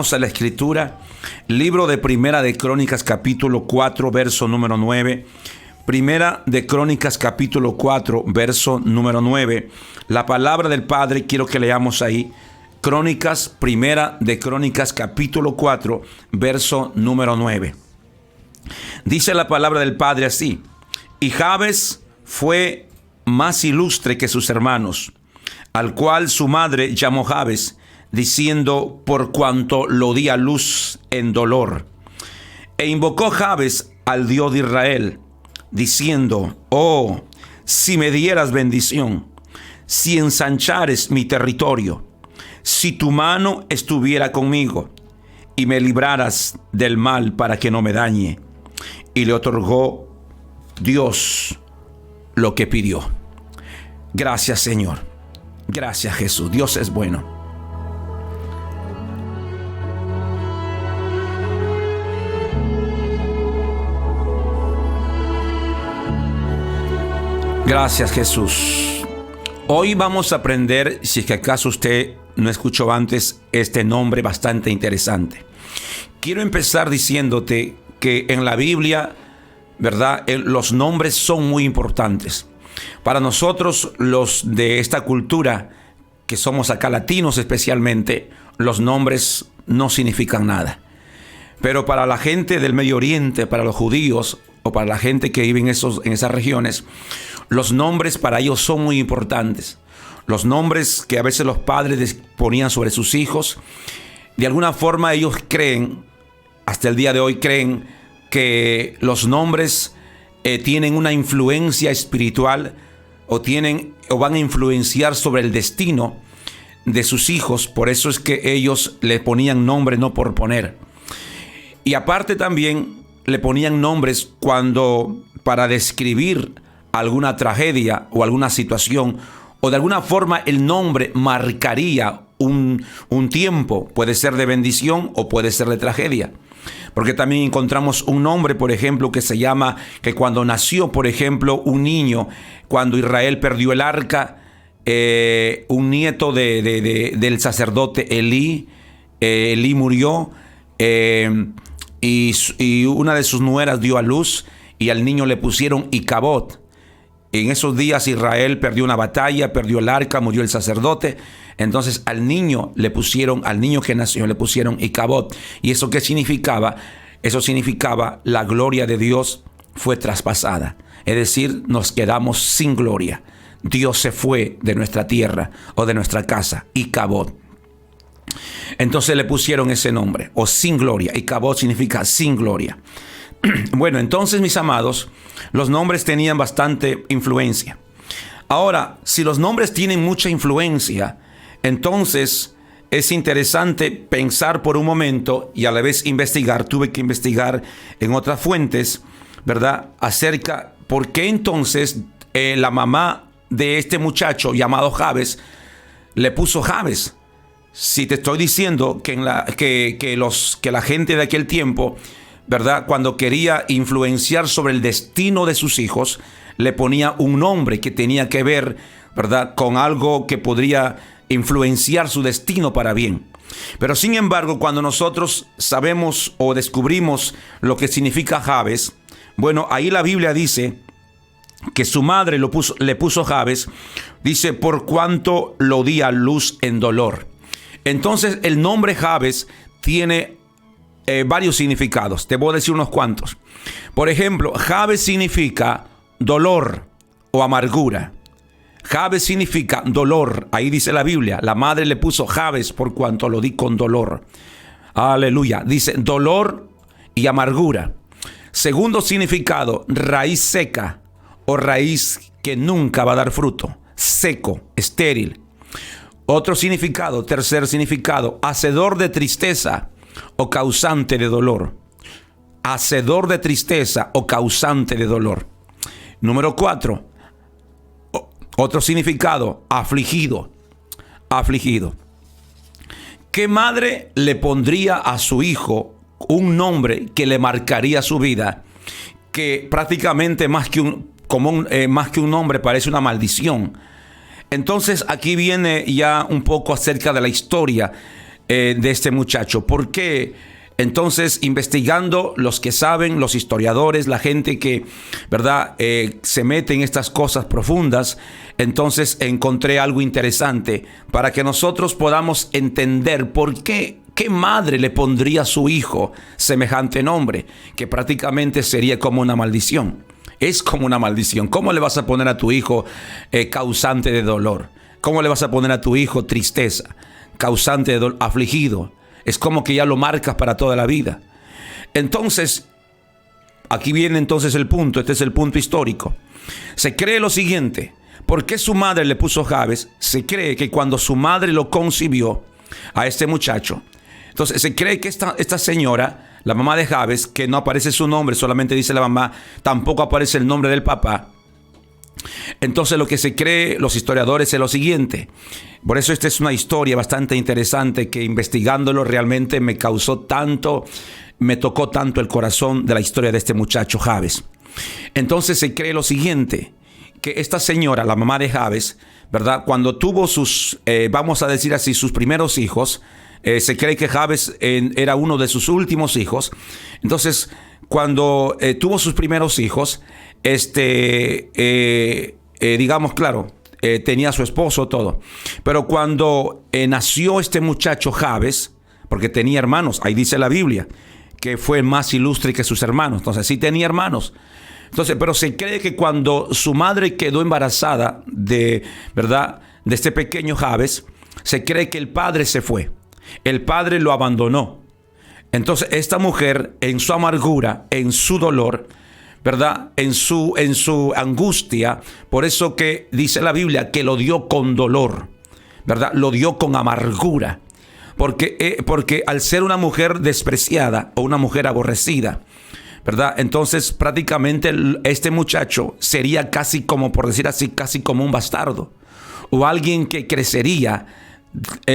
A la escritura, libro de Primera de Crónicas, capítulo 4, verso número 9. Primera de Crónicas, capítulo 4, verso número 9. La palabra del Padre, quiero que leamos ahí. Crónicas, Primera de Crónicas, capítulo 4, verso número 9. Dice la palabra del Padre así: y Jabes fue más ilustre que sus hermanos, al cual su madre llamó Jabes, diciendo, por cuanto lo di a luz en dolor. E invocó Jabes al Dios de Israel, diciendo, oh, si me dieras bendición, si ensanchares mi territorio, si tu mano estuviera conmigo y me libraras del mal para que no me dañe. Y le otorgó Dios lo que pidió. Gracias, Señor. Gracias, Jesús. Dios es bueno. Gracias, Jesús. Hoy vamos a aprender, si es que acaso usted no escuchó antes, este nombre bastante interesante. Quiero empezar diciéndote que en la Biblia, ¿verdad?, los nombres son muy importantes. Para nosotros, los de esta cultura, que somos acá latinos especialmente, los nombres no significan nada. Pero para la gente del Medio Oriente, para los judíos o para la gente que vive en esas regiones, los nombres para ellos son muy importantes. Los nombres que a veces los padres ponían sobre sus hijos, de alguna forma ellos creen, hasta el día de hoy creen, que los nombres tienen una influencia espiritual o van a influenciar sobre el destino de sus hijos. Por eso es que ellos le ponían nombre no por poner. Y aparte también le ponían nombres para describir alguna tragedia o alguna situación, o de alguna forma el nombre marcaría un tiempo, puede ser de bendición o puede ser de tragedia. Porque también encontramos un nombre, por ejemplo, que cuando nació, por ejemplo, un niño, cuando Israel perdió el arca, un nieto del sacerdote Elí murió, y una de sus nueras dio a luz, y al niño le pusieron Icabod. En esos días Israel perdió una batalla, perdió el arca, murió el sacerdote. Entonces al niño que nació le pusieron Icabod. ¿Y eso qué significaba? Eso significaba la gloria de Dios fue traspasada. Es decir, nos quedamos sin gloria. Dios se fue de nuestra tierra o de nuestra casa. Icabod. Entonces le pusieron ese nombre, o sin gloria. Icabod significa sin gloria. Bueno, entonces, mis amados, los nombres tenían bastante influencia. Ahora, si los nombres tienen mucha influencia, entonces es interesante pensar por un momento y a la vez investigar. Tuve que investigar en otras fuentes, ¿verdad?, acerca por qué entonces la mamá de este muchacho llamado Jabes le puso Jabes. Si te estoy diciendo que la gente de aquel tiempo, ¿verdad?, cuando quería influenciar sobre el destino de sus hijos, le ponía un nombre que tenía que ver, ¿verdad?, con algo que podría influenciar su destino para bien. Pero sin embargo, cuando nosotros sabemos o descubrimos lo que significa Jabes, bueno, ahí la Biblia dice que su madre le puso Jabes, dice, por cuanto lo di a luz en dolor. Entonces el nombre Jabes tiene varios significados. Te voy a decir unos cuantos. Por ejemplo, Jabes significa dolor o amargura. Jabes significa dolor. Ahí dice la Biblia, la madre le puso Jabes por cuanto lo di con dolor. Aleluya. Dice dolor y amargura. Segundo significado, raíz seca o raíz que nunca va a dar fruto. Seco, estéril. Otro significado, tercer significado, hacedor de tristeza o causante de dolor. Hacedor de tristeza o causante de dolor. Número 4. Otro significado, afligido. Afligido. ¿Qué madre le pondría a su hijo un nombre que le marcaría su vida? Que prácticamente más que un nombre parece una maldición. Entonces aquí viene ya un poco acerca de la historia de este muchacho. ¿Por qué? Entonces, investigando, los que saben, los historiadores, la gente que, ¿verdad?, se mete en estas cosas profundas, entonces encontré algo interesante para que nosotros podamos entender por qué madre le pondría a su hijo semejante nombre, que prácticamente sería como una maldición. Es como una maldición. ¿Cómo le vas a poner a tu hijo causante de dolor? ¿Cómo le vas a poner a tu hijo tristeza, causante de dolor, afligido? Es como que ya lo marcas para toda la vida. Entonces, aquí viene entonces el punto. Este es el punto histórico. Se cree lo siguiente. ¿Por qué su madre le puso Jabes? Se cree que cuando su madre lo concibió a este muchacho, entonces se cree que esta señora, la mamá de Jabes, que no aparece su nombre, solamente dice la mamá, tampoco aparece el nombre del papá. Entonces lo que se cree los historiadores es lo siguiente. Por eso esta es una historia bastante interesante que investigándolo realmente me tocó tanto el corazón de la historia de este muchacho Jabes. Entonces se cree lo siguiente, que esta señora, la mamá de Jabes, ¿verdad?, cuando tuvo sus, vamos a decir así, sus primeros hijos, se cree que Jabes era uno de sus últimos hijos. Entonces, cuando tuvo sus primeros hijos, digamos, claro, tenía a su esposo, todo. Pero cuando nació este muchacho Jabes, porque tenía hermanos, ahí dice la Biblia, que fue más ilustre que sus hermanos. Entonces, sí tenía hermanos. Entonces, pero se cree que cuando su madre quedó embarazada ¿verdad?, de este pequeño Jabes, se cree que el padre se fue. El padre lo abandonó. Entonces, esta mujer, en su amargura, en su dolor, ¿verdad?, en su angustia, por eso que dice la Biblia que lo dio con dolor, ¿verdad?, lo dio con amargura, porque al ser una mujer despreciada o una mujer aborrecida, ¿verdad?, entonces prácticamente este muchacho sería casi como, por decir así, casi como un bastardo o alguien que crecería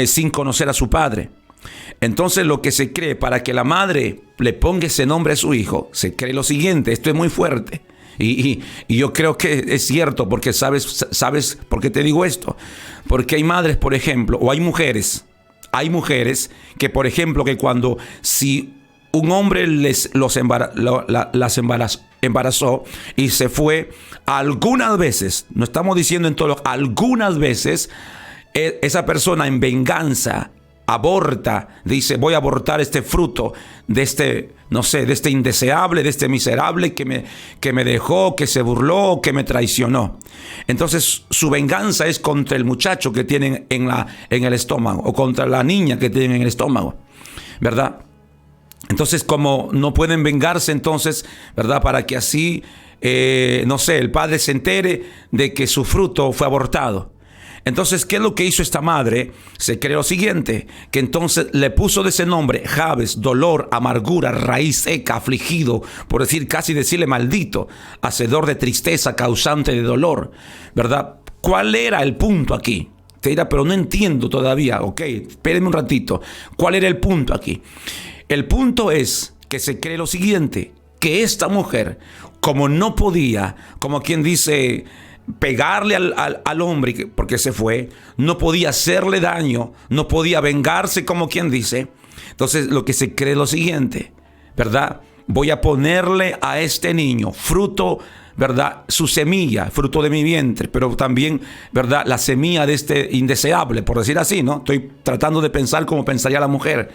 sin conocer a su padre. Entonces lo que se cree, para que la madre le ponga ese nombre a su hijo, se cree lo siguiente. Esto es muy fuerte y yo creo que es cierto, porque sabes por qué te digo esto. Porque hay madres, por ejemplo, o hay mujeres que, por ejemplo, que si un hombre las embarazó y se fue, algunas veces, no estamos diciendo en todo, algunas veces esa persona en venganza aborta, dice, voy a abortar este fruto de este, no sé, de este indeseable, de este miserable que me dejó, que se burló, que me traicionó. Entonces su venganza es contra el muchacho que tienen en el estómago, o contra la niña que tienen en el estómago, ¿verdad? Entonces, como no pueden vengarse, entonces, ¿verdad?, para que así, no sé, el padre se entere de que su fruto fue abortado. Entonces, ¿qué es lo que hizo esta madre? Se cree lo siguiente, que entonces le puso de ese nombre Jabes, dolor, amargura, raíz seca, afligido, por casi decirle maldito, hacedor de tristeza, causante de dolor, ¿verdad? ¿Cuál era el punto aquí? Te dirá, pero no entiendo todavía. Ok, espérenme un ratito. ¿Cuál era el punto aquí? El punto es que se cree lo siguiente, que esta mujer, como no podía, como quien dice, pegarle al hombre porque se fue, no podía hacerle daño, no podía vengarse, como quien dice. Entonces lo que se cree es lo siguiente, ¿verdad? Voy a ponerle a este niño fruto, ¿verdad?, su semilla, fruto de mi vientre, pero también, ¿verdad?, la semilla de este indeseable, por decir así, ¿no? Estoy tratando de pensar como pensaría la mujer.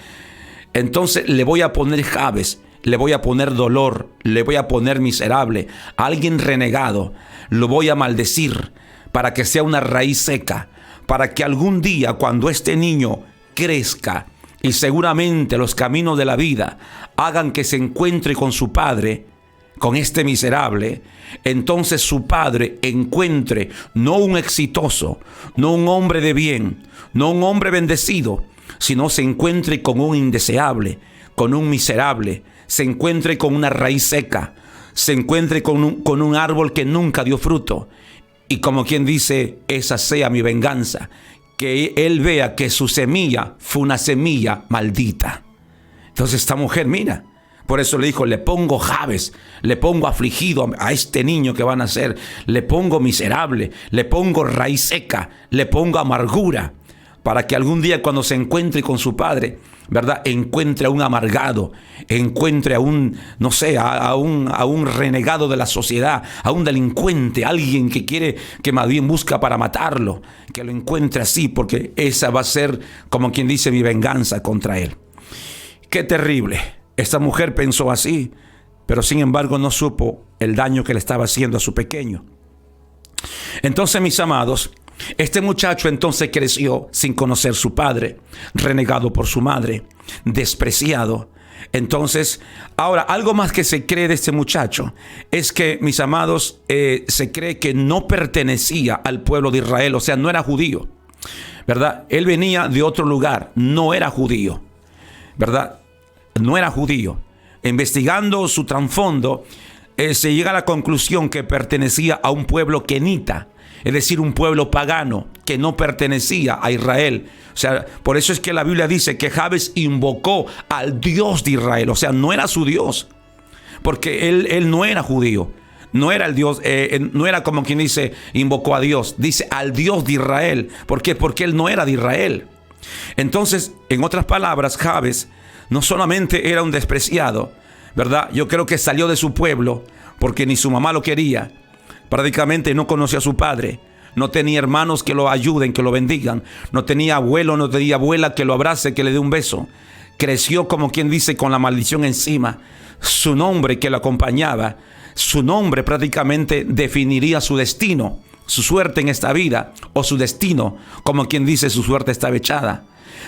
Entonces le voy a poner Jabes, le voy a poner dolor, le voy a poner miserable, a alguien renegado, lo voy a maldecir para que sea una raíz seca, para que algún día, cuando este niño crezca y seguramente los caminos de la vida hagan que se encuentre con su padre, con este miserable, entonces su padre encuentre no un exitoso, no un hombre de bien, no un hombre bendecido, sino se encuentre con un indeseable, con un miserable, se encuentre con una raíz seca, se encuentre con un árbol que nunca dio fruto. Y como quien dice, esa sea mi venganza, que él vea que su semilla fue una semilla maldita. Entonces esta mujer, mira, por eso le dijo, le pongo Jabes, le pongo afligido a este niño que va a nacer, le pongo miserable, le pongo raíz seca, le pongo amargura. para que algún día cuando se encuentre con su padre, ¿verdad?, encuentre a un amargado, encuentre a un, no sé, a un renegado de la sociedad, a un delincuente, alguien que quiere, que más bien busca para matarlo, que lo encuentre así, porque esa va a ser, como quien dice, mi venganza contra él. Qué terrible. Esta mujer pensó así, pero sin embargo no supo el daño que le estaba haciendo a su pequeño. Entonces, mis amados, este muchacho entonces creció sin conocer su padre, renegado por su madre, despreciado. Entonces, ahora, algo más que se cree de este muchacho es que, mis amados, se cree que no pertenecía al pueblo de Israel, o sea, no era judío, ¿verdad? Él venía de otro lugar, no era judío, ¿verdad? No era judío. Investigando su trasfondo, se llega a la conclusión que pertenecía a un pueblo kenita, es decir, un pueblo pagano que no pertenecía a Israel. O sea, por eso es que la Biblia dice que Jabes invocó al Dios de Israel. O sea, no era su Dios, porque él no era judío. No era el Dios, no era como quien dice, invocó a Dios. Dice al Dios de Israel. ¿Por qué? Porque él no era de Israel. Entonces, en otras palabras, Jabes no solamente era un despreciado, ¿verdad? Yo creo que salió de su pueblo porque ni su mamá lo quería. Prácticamente no conocía a su padre. No tenía hermanos que lo ayuden, que lo bendigan. No tenía abuelo, no tenía abuela que lo abrace, que le dé un beso. Creció, como quien dice, con la maldición encima. Su nombre que lo acompañaba, su nombre prácticamente definiría su destino, su suerte en esta vida, o su destino, como quien dice, su suerte estaba echada.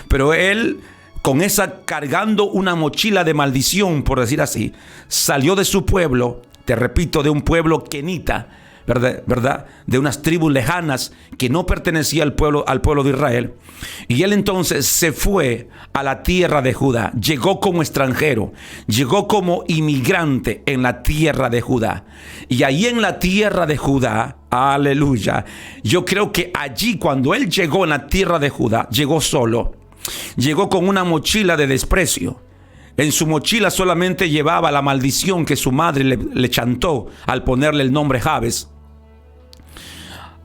Pero él, con esa, cargando una mochila de maldición, por decir así, salió de su pueblo, te repito, de un pueblo kenita, ¿verdad? De unas tribus lejanas que no pertenecía al pueblo de Israel. Y él entonces se fue a la tierra de Judá. Llegó como extranjero, llegó como inmigrante en la tierra de Judá. Y ahí en la tierra de Judá, aleluya, yo creo que allí cuando él llegó en la tierra de Judá, llegó solo. Llegó con una mochila de desprecio. En su mochila solamente llevaba la maldición que su madre le chantó al ponerle el nombre Jabes.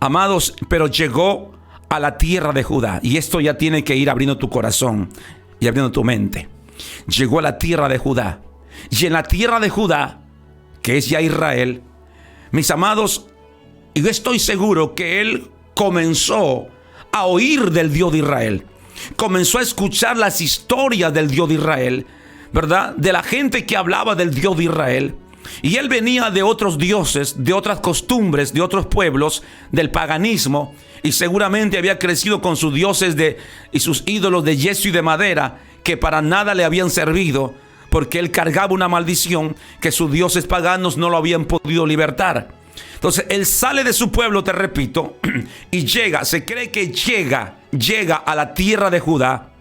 Amados, pero llegó a la tierra de Judá. Y esto ya tiene que ir abriendo tu corazón y abriendo tu mente. Llegó a la tierra de Judá. Y en la tierra de Judá, que es ya Israel, mis amados, yo estoy seguro que él comenzó a oír del Dios de Israel. Comenzó a escuchar las historias del Dios de Israel, ¿verdad? De la gente que hablaba del Dios de Israel. Y él venía de otros dioses, de otras costumbres, de otros pueblos, del paganismo. Y seguramente había crecido con sus dioses y sus ídolos de yeso y de madera, que para nada le habían servido, porque él cargaba una maldición que sus dioses paganos no lo habían podido libertar. Entonces él sale de su pueblo, te repito, y llega, se cree que llega a la tierra de Judá.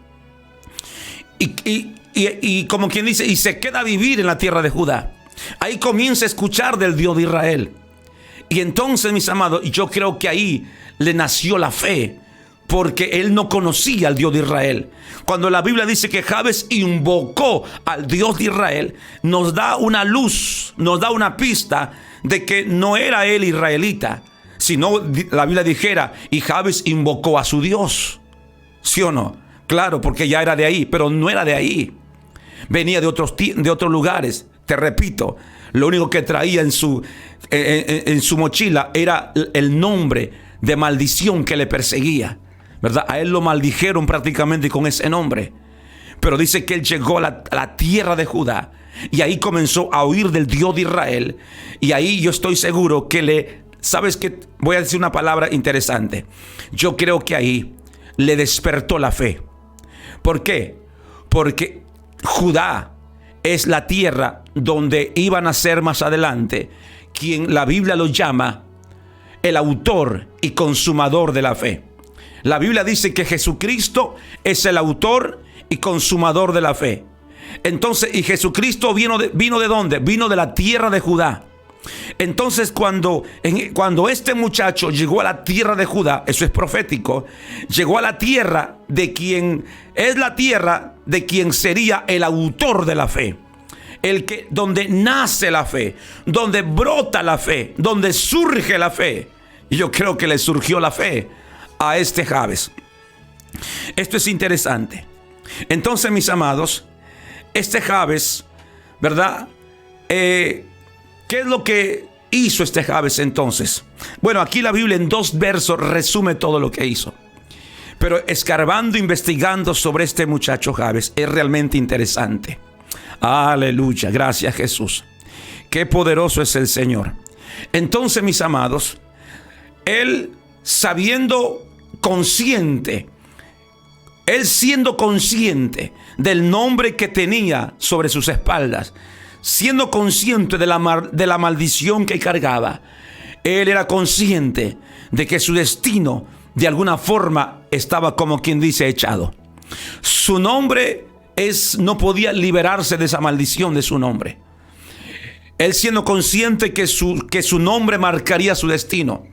Y como quien dice, y se queda a vivir en la tierra de Judá. Ahí comienza a escuchar del Dios de Israel. Y entonces, mis amados, yo creo que ahí le nació la fe, porque él no conocía al Dios de Israel. Cuando la Biblia dice que Jabes invocó al Dios de Israel, nos da una luz, nos da una pista de que no era él israelita, sino la Biblia dijera, y Jabes invocó a su Dios. ¿Sí o no? Claro, porque ya era de ahí, pero no era de ahí. Venía de otros lugares. Te repito, lo único que traía en su mochila era el nombre de maldición que le perseguía, ¿verdad? A él lo maldijeron prácticamente con ese nombre. Pero dice que él llegó a la tierra de Judá y ahí comenzó a oír del Dios de Israel. Y ahí yo estoy seguro que ¿sabes qué? Voy a decir una palabra interesante. Yo creo que ahí le despertó la fe. ¿Por qué? Porque Judá es la tierra donde iban a ser más adelante quien la Biblia lo llama el autor y consumador de la fe. La Biblia dice que Jesucristo es el autor y consumador de la fe. Entonces, y Jesucristo vino de ¿dónde? Vino de la tierra de Judá. Entonces, cuando este muchacho llegó a la tierra de Judá, eso es profético, llegó a la tierra de quien es la tierra de quien sería el autor de la fe. Donde nace la fe, donde brota la fe, donde surge la fe. Y yo creo que le surgió la fe a este Jabes. Esto es interesante. Entonces, mis amados, este Jabes, ¿verdad? ¿Qué es lo que hizo este Jabes entonces? Bueno, aquí la Biblia en 2 versos resume todo lo que hizo. Pero escarbando, investigando sobre este muchacho Jabes, es realmente interesante. Aleluya, gracias Jesús. Qué poderoso es el Señor. Entonces, mis amados, él siendo consciente del nombre que tenía sobre sus espaldas, siendo consciente de la maldición que cargaba, él era consciente de que su destino de alguna forma estaba, como quien dice, echado. Su nombre no podía liberarse de esa maldición de su nombre. Él siendo consciente que su nombre marcaría su destino,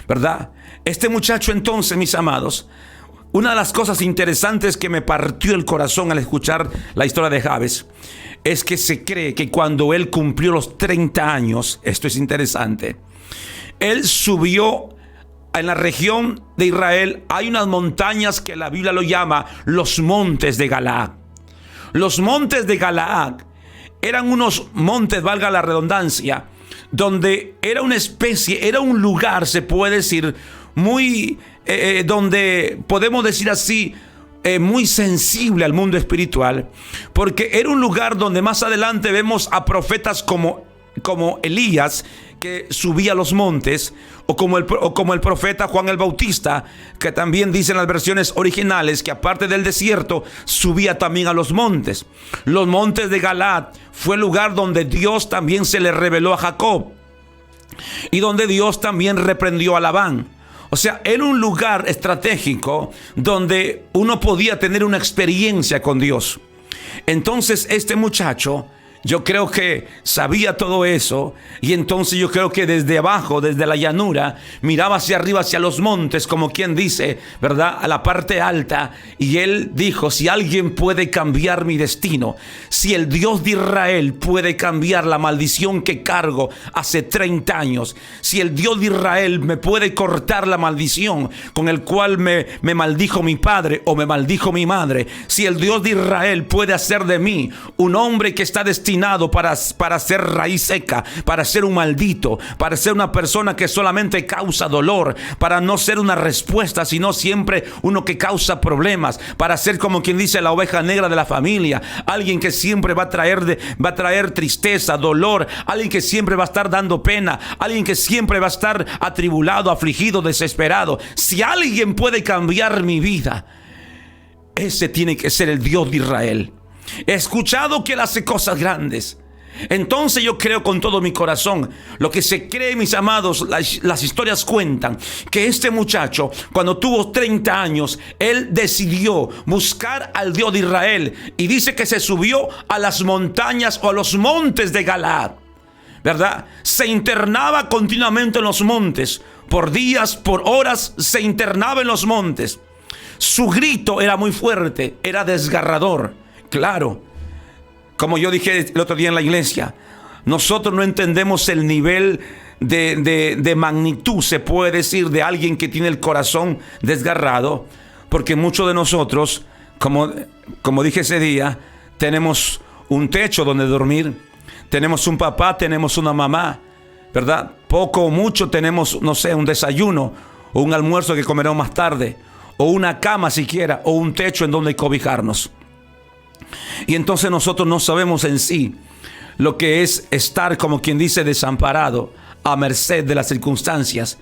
¿verdad? Este muchacho entonces, mis amados, una de las cosas interesantes que me partió el corazón al escuchar la historia de Jabes es que se cree que cuando él cumplió los 30 años, esto es interesante, él subió en la región de Israel. Hay unas montañas que la Biblia lo llama los montes de Galaad. Los montes de Galaad eran unos montes, valga la redundancia, donde era una especie, era un lugar, se puede decir, muy, donde podemos decir así, muy sensible al mundo espiritual, porque era un lugar donde más adelante vemos a profetas como Elías, que subía a los montes, o como el profeta Juan el Bautista, que también dicen las versiones originales que aparte del desierto subía también a los montes. Los montes de Galaad fue el lugar donde Dios también se le reveló a Jacob y donde Dios también reprendió a Labán. O sea, era un lugar estratégico donde uno podía tener una experiencia con Dios. Entonces este muchacho, yo creo que sabía todo eso, y entonces yo creo que desde abajo, desde la llanura, miraba hacia arriba, hacia los montes, como quien dice, ¿verdad?, a la parte alta, y él dijo: si alguien puede cambiar mi destino, si el Dios de Israel puede cambiar la maldición que cargo hace 30 años, si el Dios de Israel me puede cortar la maldición con el cual me maldijo mi padre o me maldijo mi madre, si el Dios de Israel puede hacer de mí un hombre que está destinado para ser raíz seca, para ser un maldito, para ser una persona que solamente causa dolor, para no ser una respuesta, sino siempre uno que causa problemas, para ser, como quien dice, la oveja negra de la familia, alguien que siempre va a traer tristeza, dolor, alguien que siempre va a estar dando pena, alguien que siempre va a estar atribulado, afligido, desesperado. Si alguien puede cambiar mi vida, ese tiene que ser el Dios de Israel. He escuchado que Él hace cosas grandes. Entonces yo creo con todo mi corazón, lo que se cree, mis amados, las historias cuentan que este muchacho, cuando tuvo 30 años, él decidió buscar al Dios de Israel, y dice que se subió a las montañas o a los montes de Galaad, ¿verdad? Se internaba continuamente en los montes, por días, por horas, se internaba en los montes. Su grito era muy fuerte, era desgarrador. Claro, como yo dije el otro día en la iglesia, nosotros no entendemos el nivel de magnitud, se puede decir, de alguien que tiene el corazón desgarrado, porque muchos de nosotros, como dije ese día, tenemos un techo donde dormir, tenemos un papá, tenemos una mamá, ¿verdad? Poco o mucho tenemos, no sé, un desayuno o un almuerzo que comeremos más tarde, o una cama siquiera, o un techo en donde cobijarnos. Y entonces nosotros no sabemos en sí lo que es estar, como quien dice, desamparado, a merced de las circunstancias,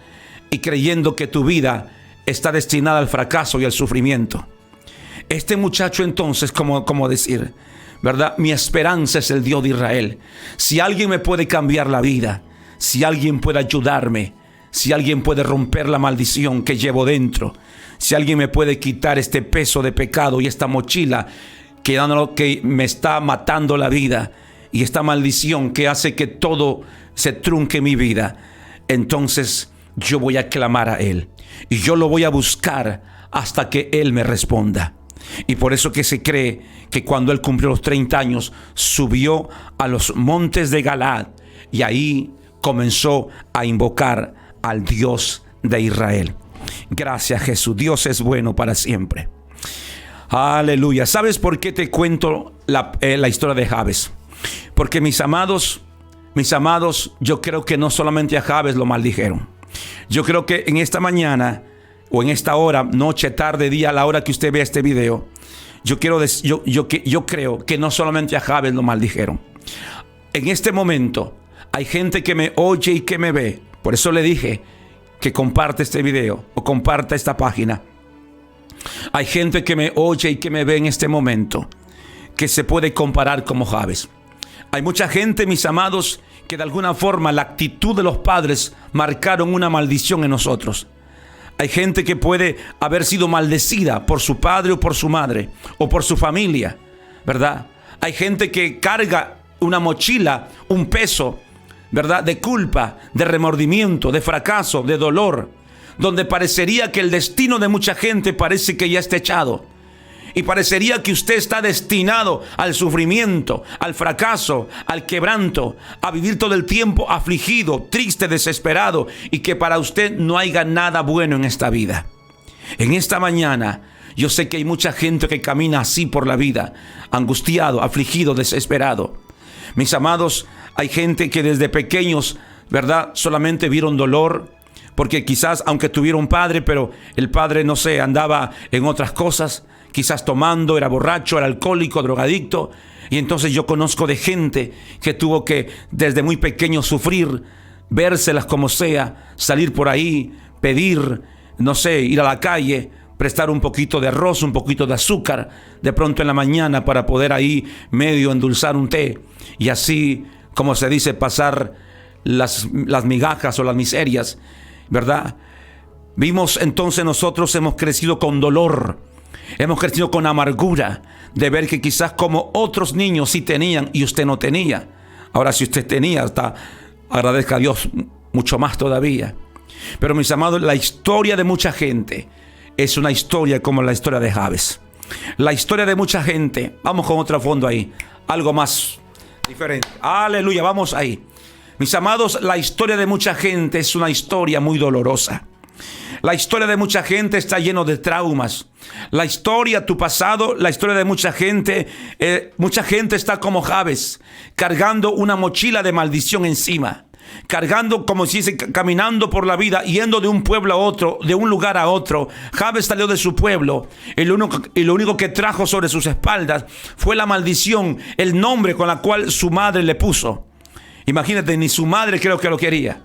y creyendo que tu vida está destinada al fracaso y al sufrimiento. Este muchacho entonces, como decir, ¿verdad? Mi esperanza es el Dios de Israel. Si alguien me puede cambiar la vida, si alguien puede ayudarme, si alguien puede romper la maldición que llevo dentro, si alguien me puede quitar este peso de pecado y esta mochila que me está matando la vida, y esta maldición que hace que todo se trunque mi vida, entonces yo voy a clamar a Él, y yo lo voy a buscar hasta que Él me responda. Y por eso que se cree que cuando él cumplió los 30 años, subió a los montes de Galaad, y ahí comenzó a invocar al Dios de Israel. Gracias, Jesús. Dios es bueno para siempre. Aleluya. ¿Sabes por qué te cuento la historia de Jabes? Porque mis amados, yo creo que no solamente a Jabes lo maldijeron. Yo creo que en esta mañana o en esta hora, noche, tarde, día, a la hora que usted vea este video, yo creo que no solamente a Jabes lo maldijeron. En este momento hay gente que me oye y que me ve. Por eso le dije que comparte este video o comparta esta página. Hay gente que me oye y que me ve en este momento que se puede comparar como Jabes. Hay mucha gente, mis amados, que de alguna forma la actitud de los padres marcaron una maldición en nosotros. Hay gente que puede haber sido maldecida por su padre o por su madre o por su familia, ¿verdad? Hay gente que carga una mochila, un peso, ¿verdad? De culpa, de remordimiento, de fracaso, de dolor, donde parecería que el destino de mucha gente parece que ya está echado. Y parecería que usted está destinado al sufrimiento, al fracaso, al quebranto, a vivir todo el tiempo afligido, triste, desesperado, y que para usted no haya nada bueno en esta vida. En esta mañana, yo sé que hay mucha gente que camina así por la vida, angustiado, afligido, desesperado. Mis amados, hay gente que desde pequeños, ¿verdad?, solamente vieron dolor, porque quizás, aunque tuviera un padre, pero el padre, no sé, andaba en otras cosas, quizás tomando, era borracho, era alcohólico, drogadicto. Y entonces yo conozco de gente que tuvo que desde muy pequeño sufrir, vérselas como sea, salir por ahí, pedir, no sé, ir a la calle, prestar un poquito de arroz, un poquito de azúcar, de pronto en la mañana para poder ahí medio endulzar un té. Y así, como se dice, pasar las migajas o las miserias, ¿verdad? Vimos entonces, nosotros hemos crecido con dolor, hemos crecido con amargura de ver que quizás como otros niños sí tenían y usted no tenía. Ahora, si usted tenía, hasta agradezca a Dios mucho más todavía. Pero mis amados, la historia de mucha gente es una historia como la historia de Jabes. La historia de mucha gente, vamos con otro fondo ahí, algo más diferente. Aleluya, vamos ahí. Mis amados, la historia de mucha gente es una historia muy dolorosa. La historia de mucha gente está lleno de traumas. La historia, tu pasado, la historia de mucha gente está como Jabes, cargando una mochila de maldición encima. Cargando, como si dice, caminando por la vida, yendo de un pueblo a otro, de un lugar a otro. Jabes salió de su pueblo y lo único que trajo sobre sus espaldas fue la maldición, el nombre con la cual su madre le puso. Imagínate, ni su madre creo que lo quería.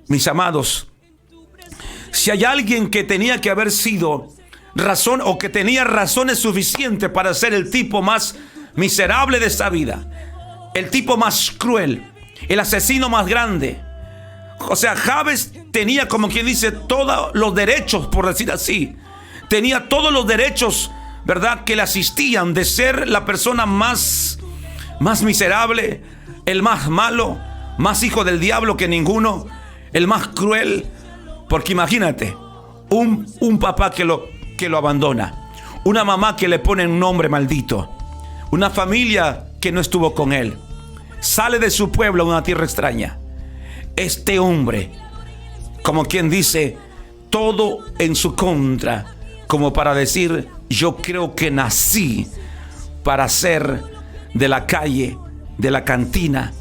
Mis amados, si hay alguien que tenía que haber sido razón o que tenía razones suficientes para ser el tipo más miserable de esta vida, el tipo más cruel, el asesino más grande. O sea, Jabes tenía, como quien dice, todos los derechos, por decir así. Tenía todos los derechos, ¿verdad?, que le asistían de ser la persona más miserable, el más malo, más hijo del diablo que ninguno, el más cruel. Porque imagínate, un papá que lo abandona, una mamá que le pone un nombre maldito, una familia que no estuvo con él, sale de su pueblo a una tierra extraña. Este hombre, como quien dice, todo en su contra, como para decir, yo creo que nací para ser de la calle, de la cantina.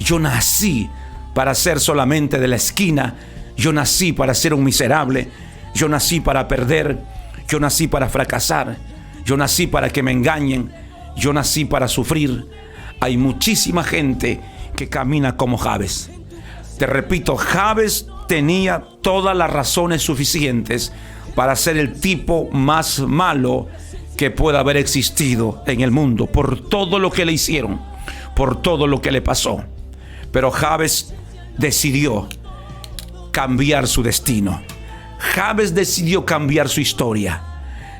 Yo nací para ser solamente de la esquina. Yo nací para ser un miserable. Yo nací para perder. Yo nací para fracasar. Yo nací para que me engañen. Yo nací para sufrir. Hay muchísima gente que camina como Jabes. Te repito, Jabes tenía todas las razones suficientes para ser el tipo más malo que pueda haber existido en el mundo, por todo lo que le hicieron, por todo lo que le pasó. Pero Jabes decidió cambiar su destino. Jabes decidió cambiar su historia.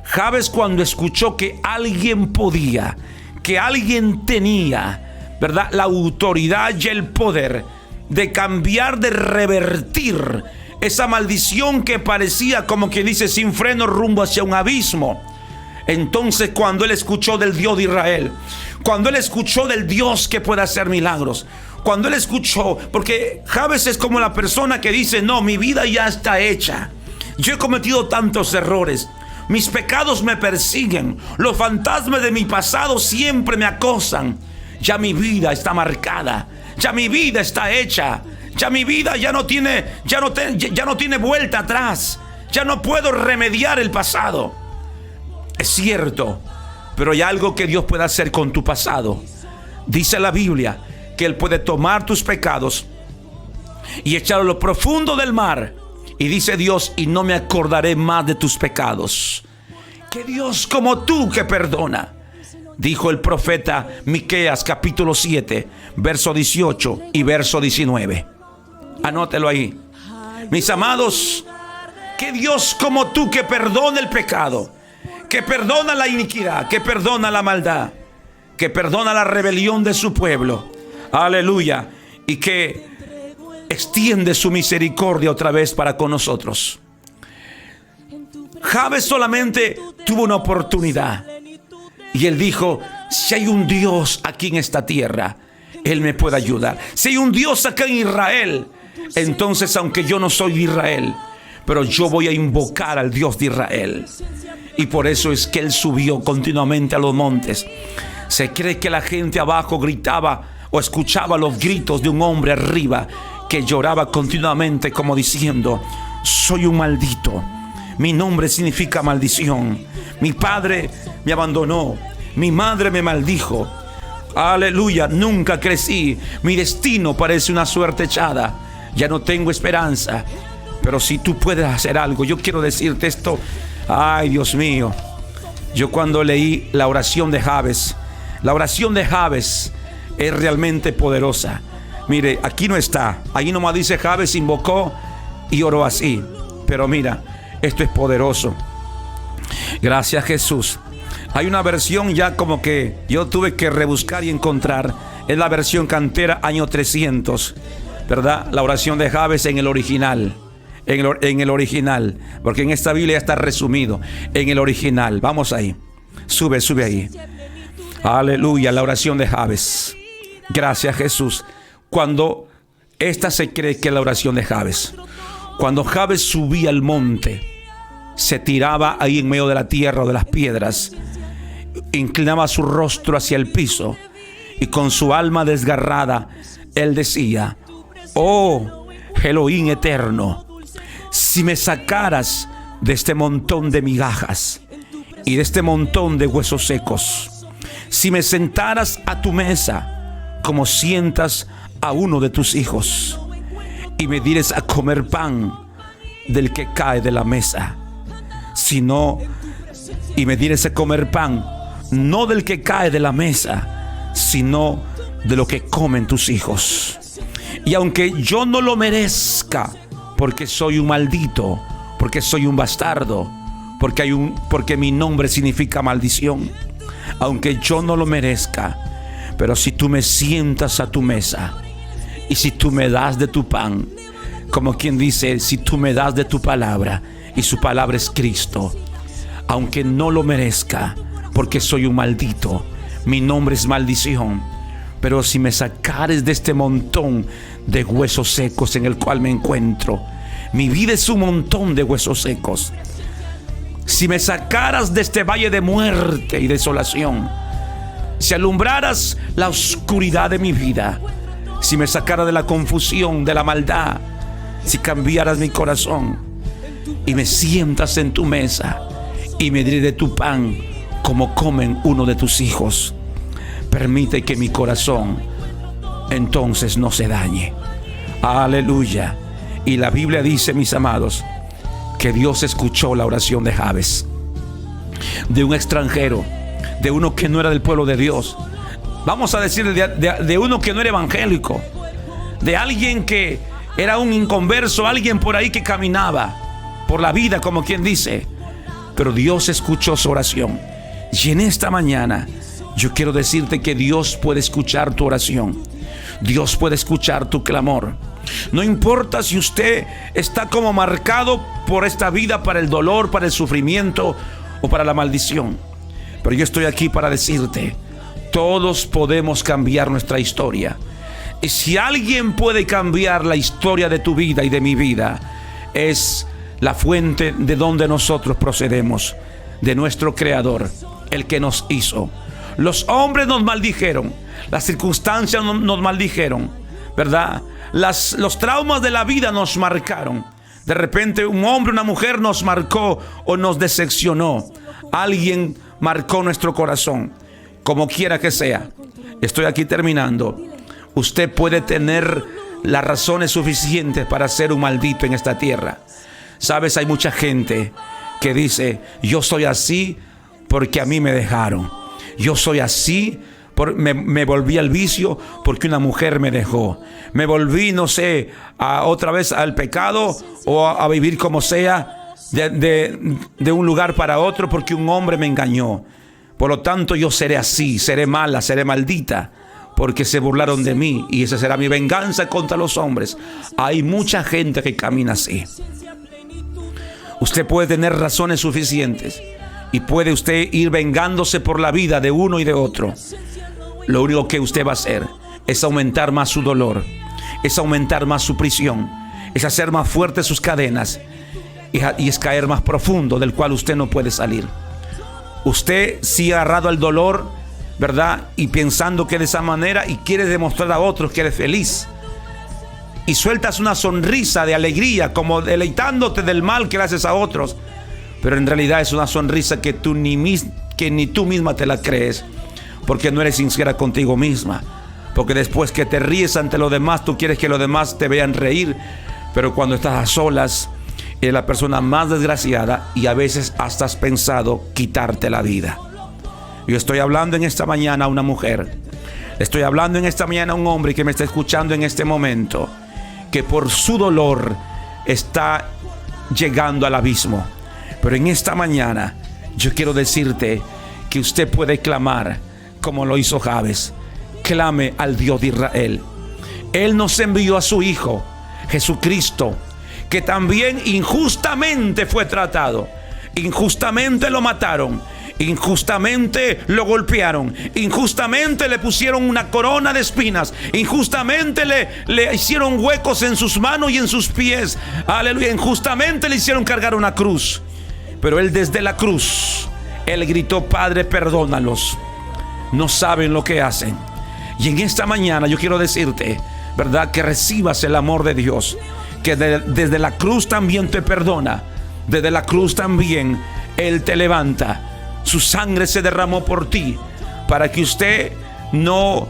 Jabes, cuando escuchó que alguien podía, que alguien tenía, ¿verdad?, la autoridad y el poder de cambiar, de revertir esa maldición que parecía, como quien dice, sin freno, rumbo hacia un abismo. Entonces, cuando él escuchó del Dios de Israel, cuando él escuchó del Dios que puede hacer milagros, cuando él escuchó, porque Jabes es como la persona que dice, no, mi vida ya está hecha. Yo he cometido tantos errores. Mis pecados me persiguen. Los fantasmas de mi pasado siempre me acosan. Ya mi vida está marcada. Ya mi vida está hecha. Ya mi vida ya no tiene vuelta atrás. Ya no puedo remediar el pasado. Es cierto, pero hay algo que Dios puede hacer con tu pasado. Dice la Biblia que Él puede tomar tus pecados y echarlo a lo profundo del mar. Y dice Dios, y no me acordaré más de tus pecados. Que Dios como tú que perdona. Dijo el profeta Miqueas capítulo 7, verso 18 y verso 19. Anótelo ahí. Mis amados, que Dios como tú que perdona el pecado, que perdona la iniquidad, que perdona la maldad, que perdona la rebelión de su pueblo. Aleluya. Y que extiende su misericordia otra vez para con nosotros. Jabes solamente tuvo una oportunidad. Y él dijo, si hay un Dios aquí en esta tierra, Él me puede ayudar. Si hay un Dios acá en Israel, entonces aunque yo no soy de Israel, pero yo voy a invocar al Dios de Israel. Y por eso es que él subió continuamente a los montes. Se cree que la gente abajo gritaba o escuchaba los gritos de un hombre arriba que lloraba continuamente como diciendo, soy un maldito. Mi nombre significa maldición. Mi padre me abandonó. Mi madre me maldijo. Aleluya, nunca crecí. Mi destino parece una suerte echada. Ya no tengo esperanza. Pero si tú puedes hacer algo, yo quiero decirte esto. Ay, Dios mío. Yo cuando leí la oración de Jabes, la oración de Jabes es realmente poderosa. Mire, aquí no está. Ahí nomás dice Jabes invocó y oró así. Pero mira, esto es poderoso. Gracias, Jesús. Hay una versión ya como que yo tuve que rebuscar y encontrar. Es la versión cantera año 300, ¿verdad? La oración de Jabes en el original. En el original. Porque en esta Biblia ya está resumido. En el original. Vamos ahí. Sube ahí. Aleluya. La oración de Jabes. Gracias, Jesús. Cuando esta se cree que es la oración de Jabes. Cuando Jabes subía al monte, se tiraba ahí en medio de la tierra o de las piedras, inclinaba su rostro hacia el piso y con su alma desgarrada, él decía, oh Elohim eterno, si me sacaras de este montón de migajas y de este montón de huesos secos, si me sentaras a tu mesa como sientas a uno de tus hijos y me dieres a comer pan del que cae de la mesa, sino y me dieres a comer pan no del que cae de la mesa, sino de lo que comen tus hijos. Y aunque yo no lo merezca, porque soy un maldito, porque soy un bastardo, porque mi nombre significa maldición, aunque yo no lo merezca, pero si tú me sientas a tu mesa y si tú me das de tu pan, como quien dice, si tú me das de tu palabra, y su palabra es Cristo, aunque no lo merezca, porque soy un maldito, mi nombre es maldición, pero si me sacares de este montón de huesos secos en el cual me encuentro, mi vida es un montón de huesos secos. Si me sacaras de este valle de muerte y desolación, si alumbraras la oscuridad de mi vida, si me sacaras de la confusión, de la maldad, si cambiaras mi corazón y me sientas en tu mesa y me diré de tu pan como comen uno de tus hijos, permite que mi corazón entonces no se dañe. Aleluya. Y la Biblia dice, mis amados, que Dios escuchó la oración de Jabes, de un extranjero, de uno que no era del pueblo de Dios. Vamos a decir de uno que no era evangélico, de alguien que era un inconverso, alguien por ahí que caminaba por la vida como quien dice. Pero Dios escuchó su oración. Y en esta mañana yo quiero decirte que Dios puede escuchar tu oración. Dios puede escuchar tu clamor. No importa si usted está como marcado por esta vida para el dolor, para el sufrimiento o para la maldición. Pero yo estoy aquí para decirte, todos podemos cambiar nuestra historia. Y si alguien puede cambiar la historia de tu vida y de mi vida, es la fuente de donde nosotros procedemos. de nuestro Creador, el que nos hizo. Los hombres nos maldijeron, las circunstancias nos maldijeron, ¿verdad? Los traumas de la vida nos marcaron. De repente un hombre, una mujer nos marcó o nos decepcionó. Alguien marcó nuestro corazón. Como quiera que sea, estoy aquí terminando. Usted puede tener las razones suficientes para ser un maldito en esta tierra. Sabes, hay mucha gente que dice: yo soy así porque a mí me dejaron. Yo soy así, me volví al vicio porque una mujer me dejó. Me volví, no sé, otra vez al pecado o a vivir como sea, de un lugar para otro porque un hombre me engañó. Por lo tanto, yo seré así, seré mala, seré maldita, porque se burlaron de mí y esa será mi venganza contra los hombres. Hay mucha gente que camina así. Usted puede tener razones suficientes y puede usted ir vengándose por la vida de uno y de otro. Lo único que usted va a hacer es aumentar más su dolor, es aumentar más su prisión, es hacer más fuertes sus cadenas y es caer más profundo, del cual usted no puede salir. Usted sigue agarrado al dolor, ¿verdad? Y pensando que de esa manera y quiere demostrar a otros que eres feliz. Y sueltas una sonrisa de alegría, como deleitándote del mal que le haces a otros. Pero en realidad es una sonrisa que ni tú misma te la crees, porque no eres sincera contigo misma. Porque después que te ríes ante los demás, tú quieres que los demás te vean reír. Pero cuando estás a solas, eres la persona más desgraciada y a veces hasta has pensado quitarte la vida. Yo estoy hablando en esta mañana a una mujer. Estoy hablando en esta mañana a un hombre que me está escuchando en este momento, que por su dolor está llegando al abismo. Pero en esta mañana yo quiero decirte que usted puede clamar como lo hizo Jabes. Clame al Dios de Israel. Él nos envió a su Hijo Jesucristo, que también injustamente fue tratado. Injustamente lo mataron, injustamente lo golpearon, injustamente le pusieron una corona de espinas, injustamente le hicieron huecos en sus manos y en sus pies. Aleluya. Injustamente le hicieron cargar una cruz. Pero él desde la cruz, él gritó: Padre, perdónalos, no saben lo que hacen. Y en esta mañana yo quiero decirte, ¿verdad?, que recibas el amor de Dios, que desde la cruz también te perdona. Desde la cruz también Él te levanta. Su sangre se derramó por ti, para que usted no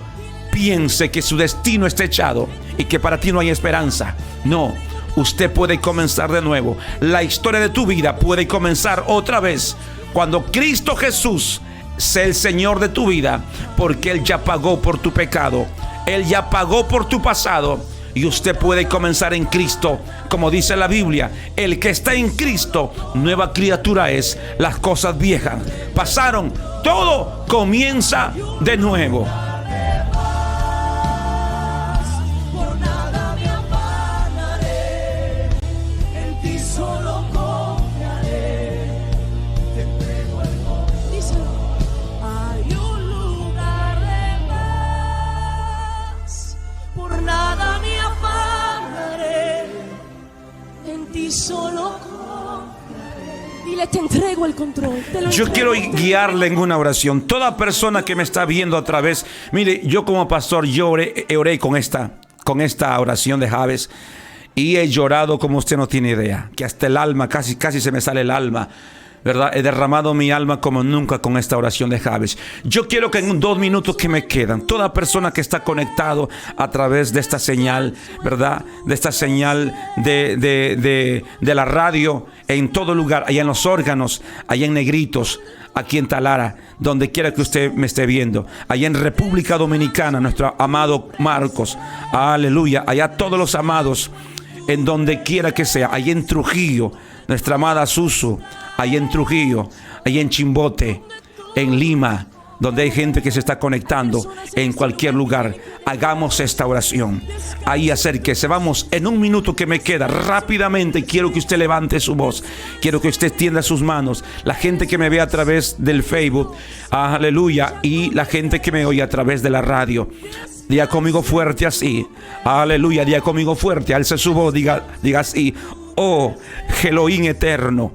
piense que su destino está echado y que para ti no hay esperanza. No, usted puede comenzar de nuevo. La historia de tu vida puede comenzar otra vez cuando Cristo Jesús sea el Señor de tu vida, porque Él ya pagó por tu pecado, Él ya pagó por tu pasado. Y usted puede comenzar en Cristo. Como dice la Biblia, el que está en Cristo, nueva criatura es. Las cosas viejas pasaron, todo comienza de nuevo. Te entrego el control. Yo quiero guiarle en una oración. Toda persona que me está viendo a través, mire, yo como pastor, yo oré con esta oración de Jabes, y he llorado como usted no tiene idea, que hasta el alma, casi se me sale el alma, ¿verdad? He derramado mi alma como nunca con esta oración de Jabes. Yo quiero que en 2 minutos que me quedan, toda persona que está conectado a través de esta señal, ¿verdad?, de esta señal de la radio, en todo lugar, allá en Los Órganos, allá en Negritos, aquí en Talara, donde quiera que usted me esté viendo, allá en República Dominicana, nuestro amado Marcos, aleluya, allá todos los amados, en donde quiera que sea, allá en Trujillo, nuestra amada Susu, allá en Trujillo, allá en Chimbote, en Lima, donde hay gente que se está conectando, en cualquier lugar. Hagamos esta oración. Ahí acérquese. Vamos, en 1 minuto que me queda, rápidamente quiero que usted levante su voz. Quiero que usted extienda sus manos. La gente que me ve a través del Facebook, aleluya, y la gente que me oye a través de la radio. Diga conmigo fuerte así, aleluya, diga conmigo fuerte, alce su voz, diga así: oh, Elohim eterno,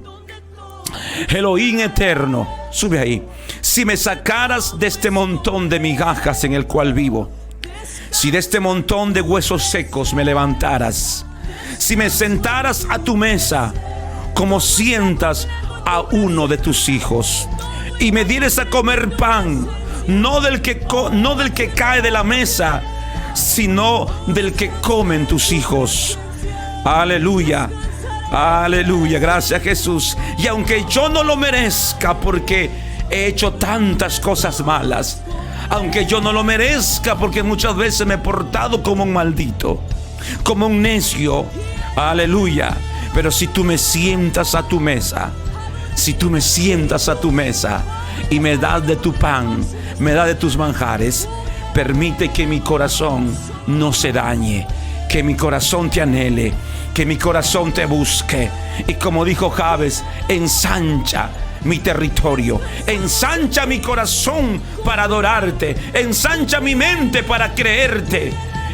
Elohim eterno, sube ahí. Si me sacaras de este montón de migajas en el cual vivo, si de este montón de huesos secos me levantaras, si me sentaras a tu mesa como sientas a uno de tus hijos, y me dieres a comer pan, no del que cae de la mesa, sino del que comen tus hijos. Aleluya, aleluya, gracias Jesús. Y aunque yo no lo merezca, porque he hecho tantas cosas malas, aunque yo no lo merezca, porque muchas veces me he portado como un maldito, como un necio, aleluya, pero si tú me sientas a tu mesa, si tú me sientas a tu mesa y me das de tu pan, me das de tus manjares, permite que mi corazón no se dañe, que mi corazón te anhele, que mi corazón te busque. Y como dijo Jabes, ensancha mi territorio, ensancha mi corazón para adorarte, ensancha mi mente para creerte,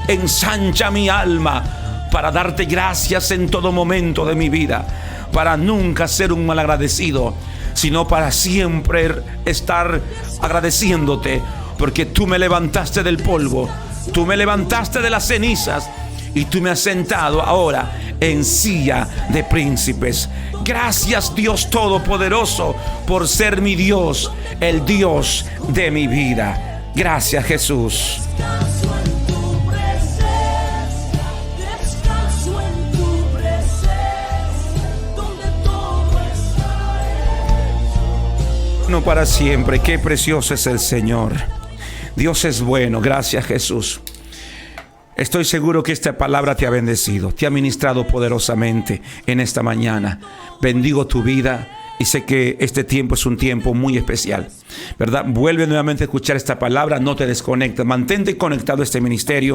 ensancha mi alma para darte gracias en todo momento de mi vida, para nunca ser un malagradecido, sino para siempre estar agradeciéndote, porque tú me levantaste del polvo, tú me levantaste de las cenizas y tú me has sentado ahora en silla de príncipes. Gracias, Dios Todopoderoso, por ser mi Dios, el Dios de mi vida. Gracias, Jesús. Descanso en tu presencia, descanso en tu presencia, donde todo está hecho. No para siempre, qué precioso es el Señor. Dios es bueno, gracias Jesús. Estoy seguro que esta palabra te ha bendecido, te ha ministrado poderosamente en esta mañana. Bendigo tu vida y sé que este tiempo es un tiempo muy especial, ¿verdad? Vuelve nuevamente a escuchar esta palabra, no te desconectes, mantente conectado a este ministerio.